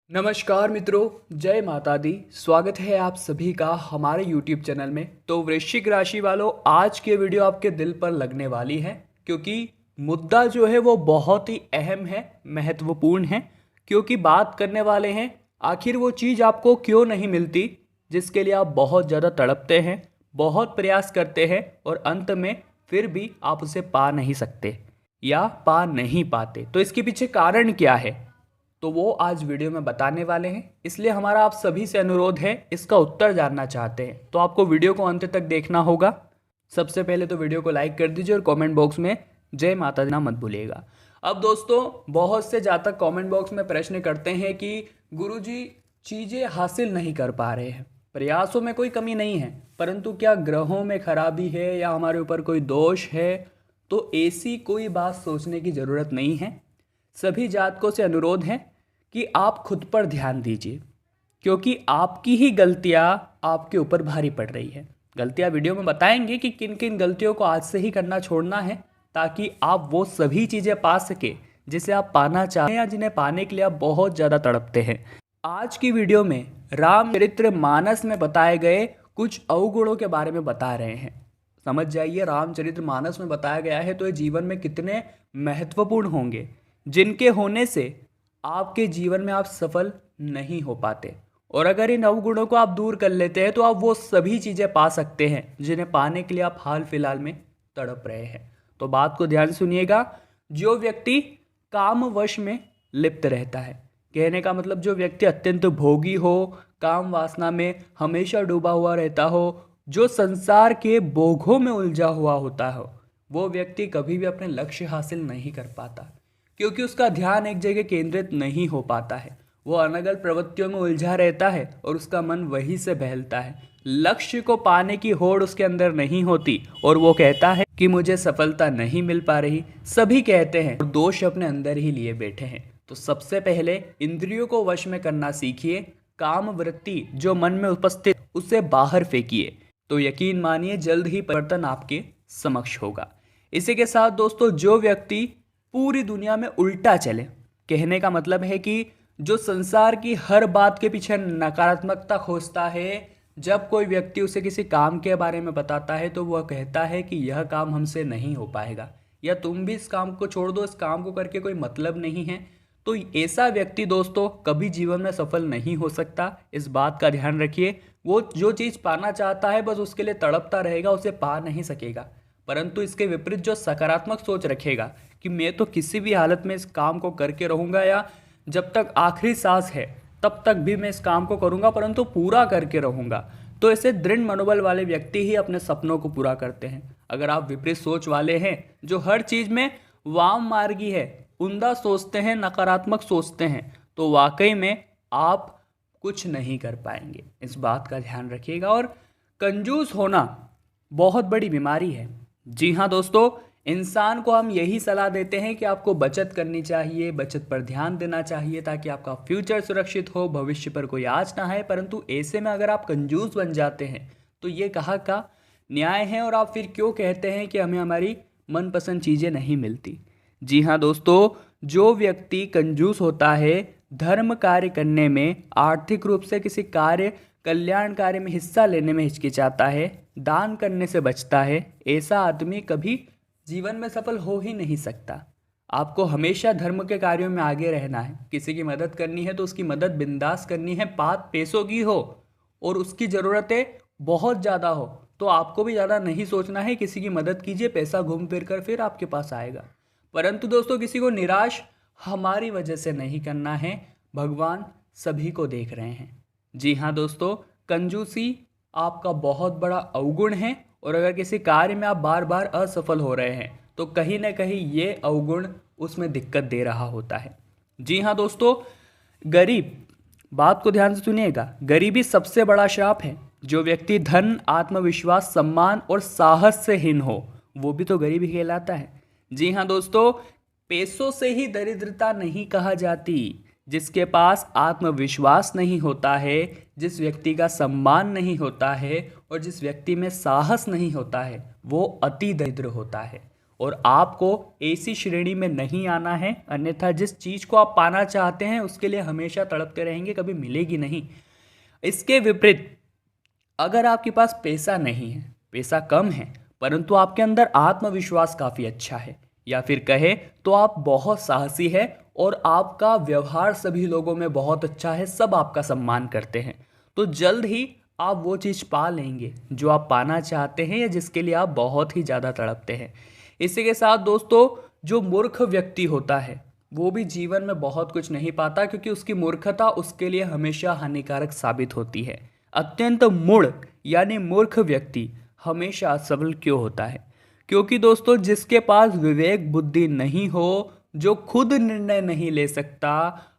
नमस्कार मित्रों, जय माता दी। स्वागत है आप सभी का हमारे YouTube चैनल में। तो वृश्चिक राशि वालों, आज के वीडियो आपके दिल पर लगने वाली है क्योंकि मुद्दा जो है वो बहुत ही अहम है, महत्वपूर्ण है। क्योंकि बात करने वाले हैं आखिर वो चीज़ आपको क्यों नहीं मिलती जिसके लिए आप बहुत ज़्यादा तड़पते हैं, बहुत प्रयास करते हैं और अंत में फिर भी आप उसे पा नहीं सकते या पा नहीं पाते। तो इसके पीछे कारण क्या है, तो वो आज वीडियो में बताने वाले हैं। इसलिए हमारा आप सभी से अनुरोध है, इसका उत्तर जानना चाहते हैं तो आपको वीडियो को अंत तक देखना होगा। सबसे पहले तो वीडियो को लाइक कर दीजिए और कमेंट बॉक्स में जय माता दी ना मत भूलिएगा। अब दोस्तों, बहुत से जातक कमेंट बॉक्स में प्रश्न करते हैं कि गुरुजी चीज़ें हासिल नहीं कर पा रहे हैं, प्रयासों में कोई कमी नहीं है, परंतु क्या ग्रहों में खराबी है या हमारे ऊपर कोई दोष है। तो ऐसी कोई बात सोचने की ज़रूरत नहीं है। सभी जातकों से अनुरोध है कि आप खुद पर ध्यान दीजिए, क्योंकि आपकी ही गलतियां आपके ऊपर भारी पड़ रही है। गलतियां वीडियो में बताएंगे कि किन किन गलतियों को आज से ही करना छोड़ना है, ताकि आप वो सभी चीज़ें पा सके जिसे आप पाना चाहते हैं या जिन्हें पाने के लिए आप बहुत ज़्यादा तड़पते हैं। आज की वीडियो में रामचरितमानस में बताए गए कुछ अवगुणों के बारे में बता रहे हैं। समझ जाइए, रामचरितमानस में बताया गया है तो ये जीवन में कितने महत्वपूर्ण होंगे, जिनके होने से आपके जीवन में आप सफल नहीं हो पाते। और अगर इन अवगुणों को आप दूर कर लेते हैं तो आप वो सभी चीज़ें पा सकते हैं जिन्हें पाने के लिए आप हाल फिलहाल में तड़प रहे हैं। तो बात को ध्यान सुनिएगा। जो व्यक्ति कामवश में लिप्त रहता है, कहने का मतलब जो व्यक्ति अत्यंत भोगी हो, काम वासना में हमेशा डूबा हुआ रहता हो, जो संसार के बोझों में उलझा हुआ होता हो, वो व्यक्ति कभी भी अपने लक्ष्य हासिल नहीं कर पाता, क्योंकि उसका ध्यान एक जगह केंद्रित नहीं हो पाता है। वो अनगल प्रवृत्तियों में उलझा रहता है और उसका मन वहीं से बहलता है। लक्ष्य को पाने की होड़ उसके अंदर नहीं होती और वो कहता है कि मुझे सफलता नहीं मिल पा रही। सभी कहते हैं और दोष अपने अंदर ही लिए बैठे हैं। तो सबसे पहले इंद्रियों को वश में करना सीखिए। काम वृत्ति जो मन में उपस्थित, उसे बाहर फेंकिए, तो यकीन मानिए जल्द ही परिवर्तन आपके समक्ष होगा। इसी के साथ दोस्तों, जो व्यक्ति पूरी दुनिया में उल्टा चले, कहने का मतलब है कि जो संसार की हर बात के पीछे नकारात्मकता खोजता है, जब कोई व्यक्ति उसे किसी काम के बारे में बताता है तो वह कहता है कि यह काम हमसे नहीं हो पाएगा, या तुम भी इस काम को छोड़ दो, इस काम को करके कोई मतलब नहीं है। तो ऐसा व्यक्ति दोस्तों कभी जीवन में सफल नहीं हो सकता। इस बात का ध्यान रखिए। वो जो चीज़ पाना चाहता है बस उसके लिए तड़पता रहेगा, उसे पा नहीं सकेगा। परंतु इसके विपरीत जो सकारात्मक सोच रखेगा कि मैं तो किसी भी हालत में इस काम को करके रहूँगा, या जब तक आखिरी सांस है तब तक भी मैं इस काम को करूँगा, परंतु पूरा करके रहूँगा, तो ऐसे दृढ़ मनोबल वाले व्यक्ति ही अपने सपनों को पूरा करते हैं। अगर आप विपरीत सोच वाले हैं, जो हर चीज़ में वाम मार्गी है, उम्दा सोचते हैं, नकारात्मक सोचते हैं, तो वाकई में आप कुछ नहीं कर पाएंगे। इस बात का ध्यान रखिएगा। और कंजूस होना बहुत बड़ी बीमारी है। जी हाँ दोस्तों, इंसान को हम यही सलाह देते हैं कि आपको बचत करनी चाहिए, बचत पर ध्यान देना चाहिए, ताकि आपका फ्यूचर सुरक्षित हो, भविष्य पर कोई आँच ना आए। परंतु ऐसे में अगर आप कंजूस बन जाते हैं तो ये कहाँ का न्याय है। और आप फिर क्यों कहते हैं कि हमें हमारी मनपसंद चीज़ें नहीं मिलती। जी हाँ दोस्तों, जो व्यक्ति कंजूस होता है, धर्म कार्य करने में, आर्थिक रूप से किसी कार्य कल्याण कार्य में हिस्सा लेने में हिचकिचाता है, दान करने से बचता है, ऐसा आदमी कभी जीवन में सफल हो ही नहीं सकता। आपको हमेशा धर्म के कार्यों में आगे रहना है। किसी की मदद करनी है तो उसकी मदद बिंदास करनी है, बात पैसों की हो और उसकी ज़रूरतें बहुत ज़्यादा हो तो आपको भी ज़्यादा नहीं सोचना है, किसी की मदद कीजिए, पैसा घूम फिर कर फिर आपके पास आएगा। परंतु दोस्तों, किसी को निराश हमारी वजह से नहीं करना है। भगवान सभी को देख रहे हैं। जी हाँ दोस्तों, कंजूसी आपका बहुत बड़ा अवगुण है। और अगर किसी कार्य में आप बार बार असफल हो रहे हैं तो कहीं ना कहीं ये अवगुण उसमें दिक्कत दे रहा होता है। जी हाँ दोस्तों, गरीब, बात को ध्यान से सुनिएगा, गरीबी सबसे बड़ा श्राप है। जो व्यक्ति धन, आत्मविश्वास, सम्मान और साहस से हीन हो, वो भी तो गरीब ही कहलाता है। जी हाँ दोस्तों, पैसों से ही दरिद्रता नहीं कहा जाती। जिसके पास आत्मविश्वास नहीं होता है, जिस व्यक्ति का सम्मान नहीं होता है और जिस व्यक्ति में साहस नहीं होता है, वो अति दरिद्र होता है। और आपको ऐसी श्रेणी में नहीं आना है, अन्यथा जिस चीज़ को आप पाना चाहते हैं उसके लिए हमेशा तड़पते रहेंगे, कभी मिलेगी नहीं। इसके विपरीत अगर आपके पास पैसा नहीं है, पैसा कम है, परंतु आपके अंदर आत्मविश्वास काफ़ी अच्छा है, या फिर कहे तो आप बहुत साहसी है और आपका व्यवहार सभी लोगों में बहुत अच्छा है, सब आपका सम्मान करते हैं, तो जल्द ही आप वो चीज़ पा लेंगे जो आप पाना चाहते हैं या जिसके लिए आप बहुत ही ज़्यादा तड़पते हैं। इसी के साथ दोस्तों, जो मूर्ख व्यक्ति होता है वो भी जीवन में बहुत कुछ नहीं पाता, क्योंकि उसकी मूर्खता उसके लिए हमेशा हानिकारक साबित होती है। अत्यंत मूढ़ यानी मूर्ख व्यक्ति हमेशा असफल क्यों होता है? क्योंकि दोस्तों, जिसके पास विवेक बुद्धि नहीं हो, जो खुद निर्णय नहीं ले सकता,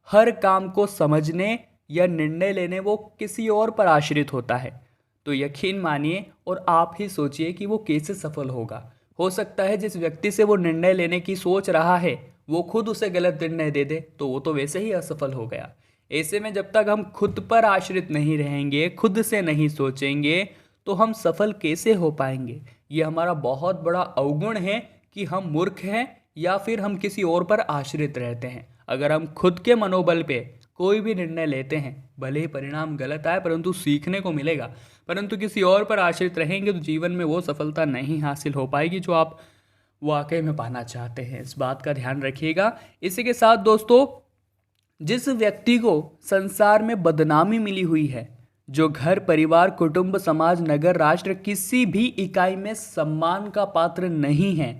हर काम को समझने या निर्णय लेने वो किसी और पर आश्रित होता है, तो यकीन मानिए और आप ही सोचिए कि वो कैसे सफल होगा। हो सकता है जिस व्यक्ति से वो निर्णय लेने की सोच रहा है वो खुद उसे गलत निर्णय दे दे, तो वो तो वैसे ही असफल हो गया। ऐसे में जब तक हम खुद पर आश्रित नहीं रहेंगे, खुद से नहीं सोचेंगे, तो हम सफल कैसे हो पाएंगे? ये हमारा बहुत बड़ा अवगुण है कि हम मूर्ख हैं या फिर हम किसी और पर आश्रित रहते हैं। अगर हम खुद के मनोबल पे कोई भी निर्णय लेते हैं, भले ही परिणाम गलत आए परंतु सीखने को मिलेगा, परंतु किसी और पर आश्रित रहेंगे तो जीवन में वो सफलता नहीं हासिल हो पाएगी जो आप वाकई में पाना चाहते हैं। इस बात का ध्यान रखिएगा। इसी के साथ दोस्तों, जिस व्यक्ति को संसार में बदनामी मिली हुई है, जो घर परिवार कुटुंब समाज नगर राष्ट्र किसी भी इकाई में सम्मान का पात्र नहीं है,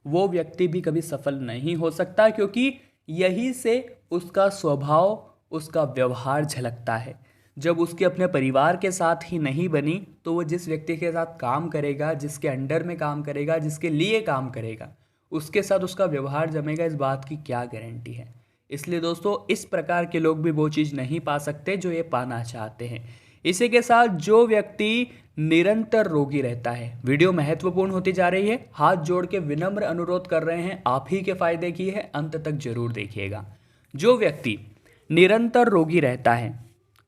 वो व्यक्ति भी कभी सफल नहीं हो सकता, क्योंकि यही से उसका स्वभाव उसका व्यवहार झलकता है। जब उसके अपने परिवार के साथ ही नहीं बनी, तो वो जिस व्यक्ति के साथ काम करेगा, जिसके अंडर में काम करेगा, जिसके लिए काम करेगा, उसके साथ उसका व्यवहार जमेगा, इस बात की क्या गारंटी है? इसलिए दोस्तों, इस प्रकार के लोग भी वो चीज़ नहीं पा सकते जो ये पाना चाहते हैं। इसी के साथ जो व्यक्ति निरंतर रोगी रहता है, वीडियो महत्वपूर्ण होती जा रही है, हाथ जोड़ के विनम्र अनुरोध कर रहे हैं, आप ही के फायदे की है, अंत तक जरूर देखिएगा। जो व्यक्ति निरंतर रोगी रहता है,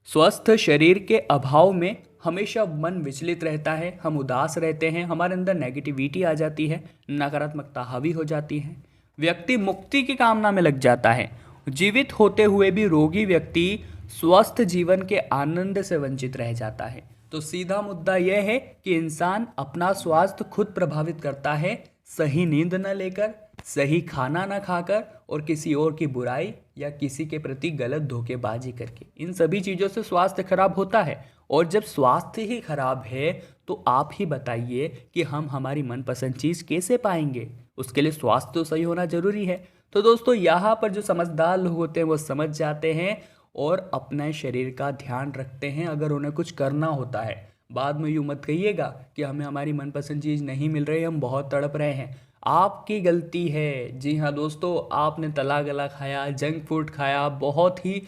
स्वस्थ शरीर के अभाव में हमेशा मन विचलित रहता है, हम उदास रहते हैं, हमारे अंदर नेगेटिविटी आ जाती है, नकारात्मकता हावी हो जाती है, व्यक्ति मुक्ति की कामना में लग जाता है। जीवित होते हुए भी रोगी व्यक्ति स्वस्थ जीवन के आनंद से वंचित रह जाता है। तो सीधा मुद्दा यह है कि इंसान अपना स्वास्थ्य खुद प्रभावित करता है, सही नींद न लेकर, सही खाना न खाकर और किसी और की बुराई या किसी के प्रति गलत धोखेबाजी करके। इन सभी चीज़ों से स्वास्थ्य खराब होता है, और जब स्वास्थ्य ही खराब है तो आप ही बताइए कि हम हमारी मनपसंद चीज़ कैसे पाएंगे? उसके लिए स्वास्थ्य तो सही होना जरूरी है। तो दोस्तों, यहाँ पर जो समझदार लोग होते हैं वो समझ जाते हैं और अपने शरीर का ध्यान रखते हैं अगर उन्हें कुछ करना होता है। बाद में यूँ मत कहिएगा कि हमें हमारी मनपसंद चीज़ नहीं मिल रही, हम बहुत तड़प रहे हैं। आपकी गलती है। जी हाँ दोस्तों, आपने तला गला खाया, जंक फूड खाया, बहुत ही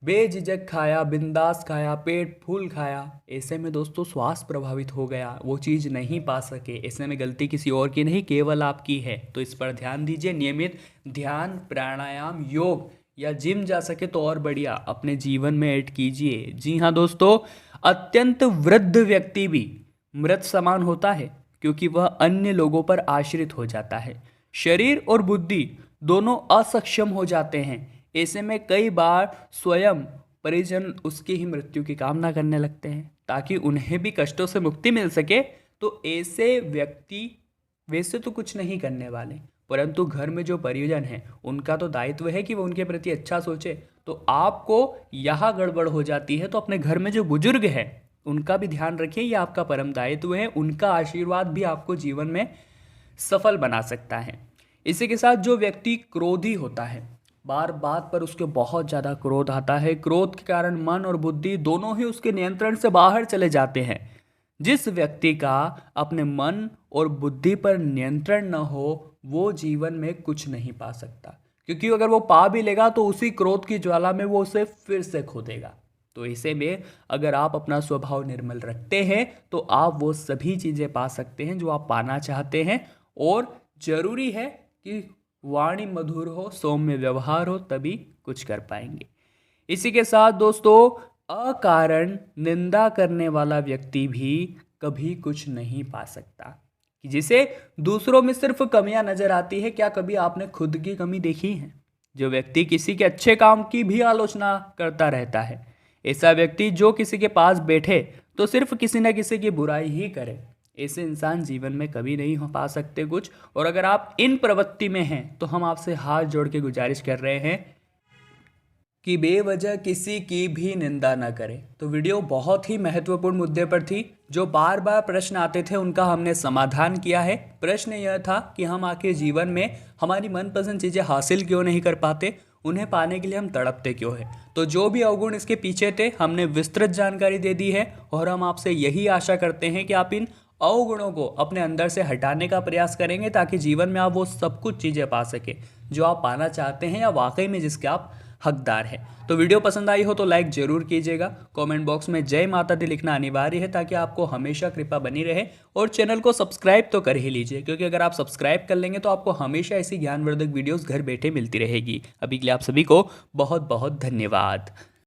बेझिझक खाया, बिंदास खाया, पेट फूल खाया, ऐसे में दोस्तों स्वास्थ्य प्रभावित हो गया, वो चीज़ नहीं पा सके। ऐसे में गलती किसी और की नहीं, केवल आपकी है। तो इस पर ध्यान दीजिए। नियमित ध्यान, प्राणायाम, योग या जिम जा सके तो और बढ़िया अपने जीवन में ऐड कीजिए। जी हाँ दोस्तों, अत्यंत वृद्ध व्यक्ति भी मृत समान होता है, क्योंकि वह अन्य लोगों पर आश्रित हो जाता है। शरीर और बुद्धि दोनों असक्षम हो जाते हैं। ऐसे में कई बार स्वयं परिजन उसकी ही मृत्यु की कामना करने लगते हैं ताकि उन्हें भी कष्टों से मुक्ति मिल सके। तो ऐसे व्यक्ति वैसे तो कुछ नहीं करने वाले, परंतु घर में जो परिजन हैं उनका तो दायित्व है कि वो उनके प्रति अच्छा सोचे। तो आपको यहाँ गड़बड़ हो जाती है तो अपने घर में जो बुजुर्ग है उनका भी ध्यान रखिए, ये आपका परम दायित्व है। उनका आशीर्वाद भी आपको जीवन में सफल बना सकता है। इसी के साथ जो व्यक्ति क्रोधी होता है, बार बात पर उसके बहुत ज़्यादा क्रोध आता है, क्रोध के कारण मन और बुद्धि दोनों ही उसके नियंत्रण से बाहर चले जाते हैं। जिस व्यक्ति का अपने मन और बुद्धि पर नियंत्रण न हो वो जीवन में कुछ नहीं पा सकता, क्योंकि अगर वो पा भी लेगा तो उसी क्रोध की ज्वाला में वो उसे फिर से खो देगा। तो ऐसे में अगर आप अपना स्वभाव निर्मल रखते हैं तो आप वो सभी चीज़ें पा सकते हैं जो आप पाना चाहते हैं। और जरूरी है कि वाणी मधुर हो, सौम्य व्यवहार हो, तभी कुछ कर पाएंगे। इसी के साथ दोस्तों, अकारण निंदा करने वाला व्यक्ति भी कभी कुछ नहीं पा सकता। जिसे दूसरों में सिर्फ कमियां नजर आती है, क्या कभी आपने खुद की कमी देखी है? जो व्यक्ति किसी के अच्छे काम की भी आलोचना करता रहता है, ऐसा व्यक्ति जो किसी के पास बैठे तो सिर्फ किसी न किसी की बुराई ही करे, ऐसे इंसान जीवन में कभी नहीं हो पा सकते कुछ। और अगर आप इन प्रवृत्ति में हैं तो हम आपसे हाथ जोड़ के गुजारिश कर रहे हैं कि बेवजह किसी की भी निंदा न करें। तो वीडियो बहुत ही महत्वपूर्ण मुद्दे पर थी। जो बार बार प्रश्न आते थे उनका हमने समाधान किया है। प्रश्न यह था कि हम आखिर जीवन में हमारी मनपसंद चीज़ें हासिल क्यों नहीं कर पाते, उन्हें पाने के लिए हम तड़पते क्यों हैं। तो जो भी अवगुण इसके पीछे थे हमने विस्तृत जानकारी दे दी है, और हम आपसे यही आशा करते हैं कि आप इन अवगुणों को अपने अंदर से हटाने का प्रयास करेंगे, ताकि जीवन में आप वो सब कुछ चीज़ें पा सके जो आप पाना चाहते हैं या वाकई में जिसके आप हकदार है। तो वीडियो पसंद आई हो तो लाइक जरूर कीजिएगा। कमेंट बॉक्स में जय माता दी लिखना अनिवार्य है, ताकि आपको हमेशा कृपा बनी रहे। और चैनल को सब्सक्राइब तो कर ही लीजिए, क्योंकि अगर आप सब्सक्राइब कर लेंगे तो आपको हमेशा ऐसी ज्ञानवर्धक वीडियोस घर बैठे मिलती रहेगी। अभी के लिए आप सभी को बहुत बहुत धन्यवाद।